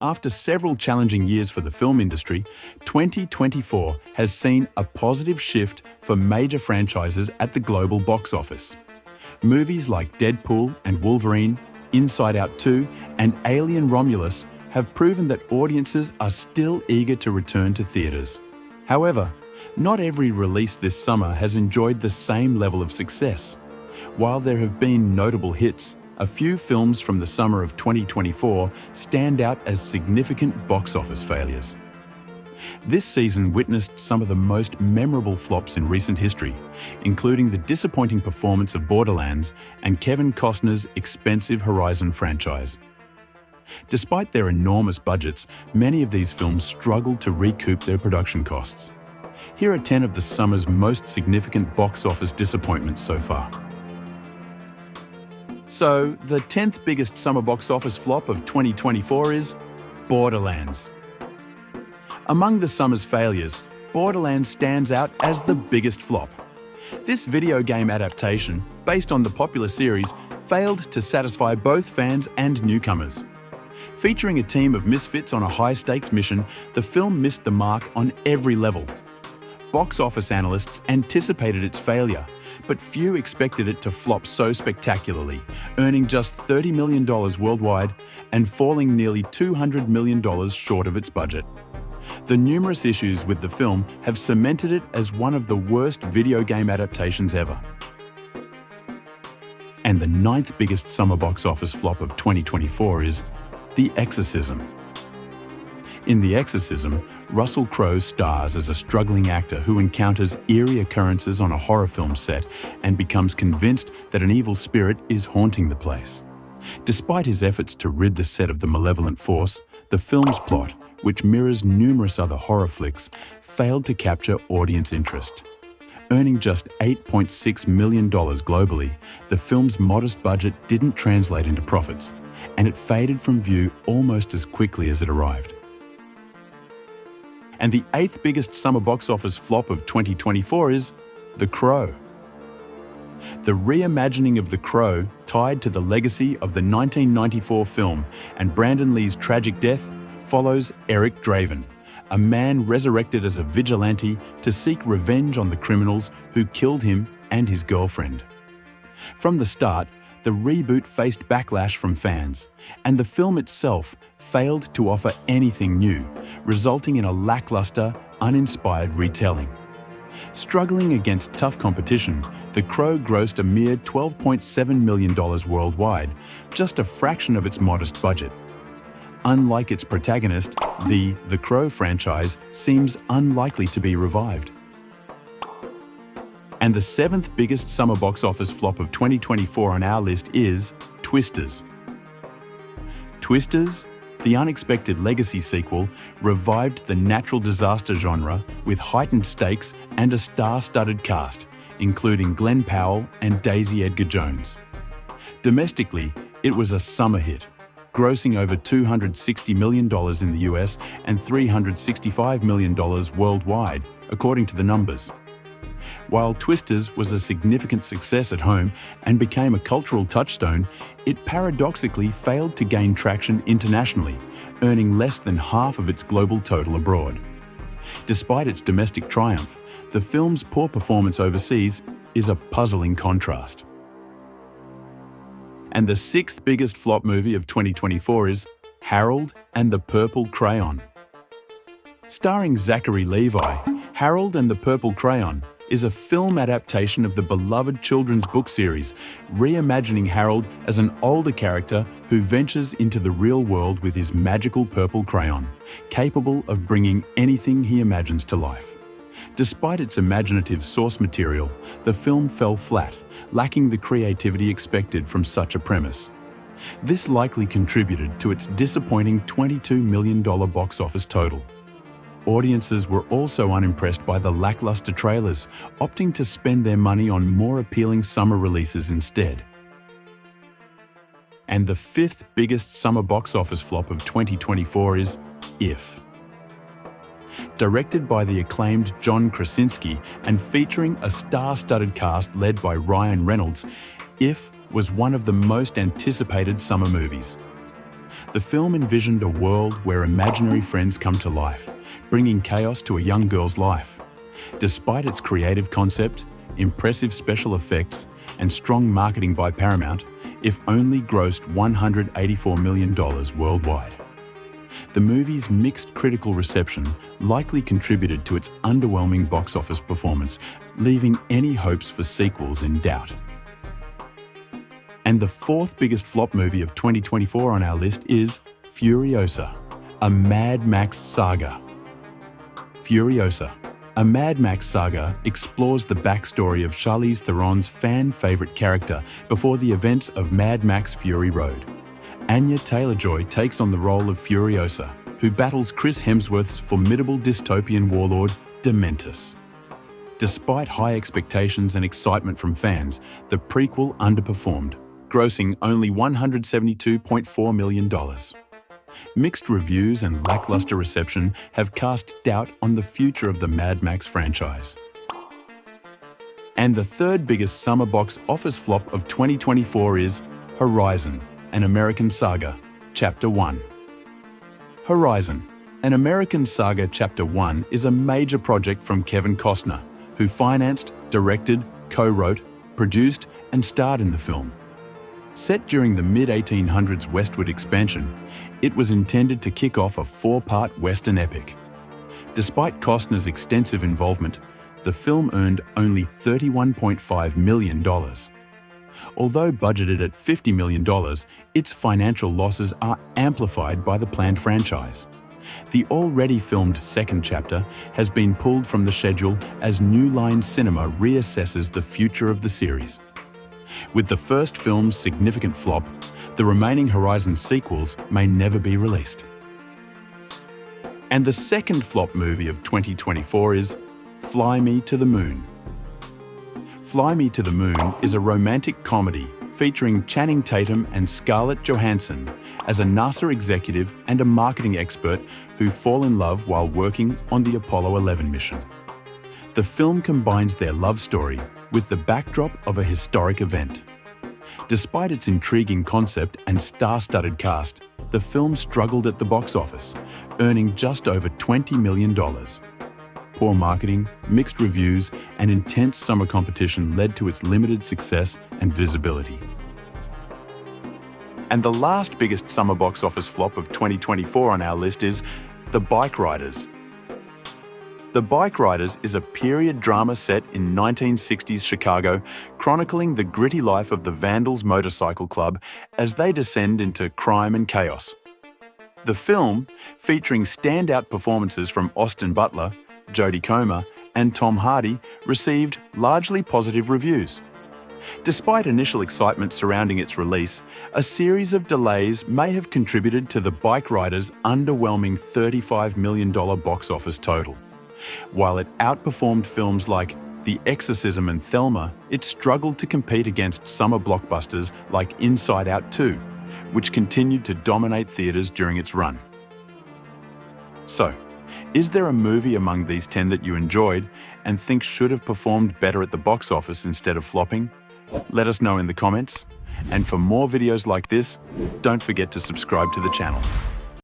After several challenging years for the film industry, 2024 has seen a positive shift for major franchises at the global box office. Movies like Deadpool and Wolverine, Inside Out 2, and Alien Romulus have proven that audiences are still eager to return to theaters. However, not every release this summer has enjoyed the same level of success. While there have been notable hits, a few films from the summer of 2024 stand out as significant box office failures. This season witnessed some of the most memorable flops in recent history, including the disappointing performance of Borderlands and Kevin Costner's expensive Horizon franchise. Despite their enormous budgets, many of these films struggled to recoup their production costs. Here are 10 of the summer's most significant box office disappointments so far. So, the 10th biggest summer box office flop of 2024 is Borderlands. Among the summer's failures, Borderlands stands out as the biggest flop. This video game adaptation, based on the popular series, failed to satisfy both fans and newcomers. Featuring a team of misfits on a high-stakes mission, the film missed the mark on every level. Box office analysts anticipated its failure, but few expected it to flop so spectacularly, earning just $30 million worldwide and falling nearly $200 million short of its budget. The numerous issues with the film have cemented it as one of the worst video game adaptations ever. And the 9th biggest summer box office flop of 2024 is The Exorcism. In The Exorcism, Russell Crowe stars as a struggling actor who encounters eerie occurrences on a horror film set and becomes convinced that an evil spirit is haunting the place. Despite his efforts to rid the set of the malevolent force, the film's plot, which mirrors numerous other horror flicks, failed to capture audience interest. Earning just $8.6 million globally, the film's modest budget didn't translate into profits, and it faded from view almost as quickly as it arrived. And the 8th biggest summer box office flop of 2024 is The Crow. The reimagining of The Crow, tied to the legacy of the 1994 film and Brandon Lee's tragic death, follows Eric Draven, a man resurrected as a vigilante to seek revenge on the criminals who killed him and his girlfriend. From the start, the reboot faced backlash from fans, and the film itself failed to offer anything new, resulting in a lackluster, uninspired retelling. Struggling against tough competition, The Crow grossed a mere $12.7 million worldwide, just a fraction of its modest budget. Unlike its protagonist, the Crow franchise seems unlikely to be revived. And the 7th biggest summer box office flop of 2024 on our list is Twisters. Twisters, the unexpected legacy sequel, revived the natural disaster genre with heightened stakes and a star-studded cast, including Glenn Powell and Daisy Edgar Jones. Domestically, it was a summer hit, grossing over $260 million in the US and $365 million worldwide, according to the numbers. While Twisters was a significant success at home and became a cultural touchstone, it paradoxically failed to gain traction internationally, earning less than half of its global total abroad. Despite its domestic triumph, the film's poor performance overseas is a puzzling contrast. And the 6th biggest flop movie of 2024 is Harold and the Purple Crayon. Starring Zachary Levi, Harold and the Purple Crayon is a film adaptation of the beloved children's book series, reimagining Harold as an older character who ventures into the real world with his magical purple crayon, capable of bringing anything he imagines to life. Despite its imaginative source material, the film fell flat, lacking the creativity expected from such a premise. This likely contributed to its disappointing $22 million box office total. Audiences were also unimpressed by the lackluster trailers, opting to spend their money on more appealing summer releases instead. And the 5th biggest summer box office flop of 2024 is If. Directed by the acclaimed John Krasinski and featuring a star-studded cast led by Ryan Reynolds, If was one of the most anticipated summer movies. The film envisioned a world where imaginary friends come to life, bringing chaos to a young girl's life. Despite its creative concept, impressive special effects, and strong marketing by Paramount, it only grossed $184 million worldwide. The movie's mixed critical reception likely contributed to its underwhelming box office performance, leaving any hopes for sequels in doubt. And the fourth biggest flop movie of 2024 on our list is Furiosa, a Mad Max saga. Furiosa, a Mad Max saga, explores the backstory of Charlize Theron's fan-favourite character before the events of Mad Max Fury Road. Anya Taylor-Joy takes on the role of Furiosa, who battles Chris Hemsworth's formidable dystopian warlord, Dementus. Despite high expectations and excitement from fans, the prequel underperformed, grossing only $172.4 million. Mixed reviews and lackluster reception have cast doubt on the future of the Mad Max franchise. And the third biggest summer box office flop of 2024 is Horizon, an American Saga, Chapter 1. Horizon, an American Saga Chapter 1 is a major project from Kevin Costner, who financed, directed, co-wrote, produced, and starred in the film. Set during the mid-1800s westward expansion, it was intended to kick off a four-part Western epic. Despite Costner's extensive involvement, the film earned only $31.5 million. Although budgeted at $50 million, its financial losses are amplified by the planned franchise. The already filmed second chapter has been pulled from the schedule as New Line Cinema reassesses the future of the series. With the first film's significant flop, the remaining Horizon sequels may never be released. And the second flop movie of 2024 is Fly Me to the Moon. Fly Me to the Moon is a romantic comedy featuring Channing Tatum and Scarlett Johansson as a NASA executive and a marketing expert who fall in love while working on the Apollo 11 mission. The film combines their love story with the backdrop of a historic event. Despite its intriguing concept and star-studded cast, the film struggled at the box office, earning just over $20 million. Poor marketing, mixed reviews, and intense summer competition led to its limited success and visibility. And the last biggest summer box office flop of 2024 on our list is The Bike Riders. The Bike Riders is a period drama set in 1960s Chicago, chronicling the gritty life of the Vandals Motorcycle Club as they descend into crime and chaos. The film, featuring standout performances from Austin Butler, Jodie Comer, and Tom Hardy, received largely positive reviews. Despite initial excitement surrounding its release, a series of delays may have contributed to The Bike Riders' underwhelming $35 million box office total. While it outperformed films like The Exorcism and Thelma, it struggled to compete against summer blockbusters like Inside Out 2, which continued to dominate theaters during its run. So, is there a movie among these 10 that you enjoyed and think should have performed better at the box office instead of flopping? Let us know in the comments. And for more videos like this, don't forget to subscribe to the channel.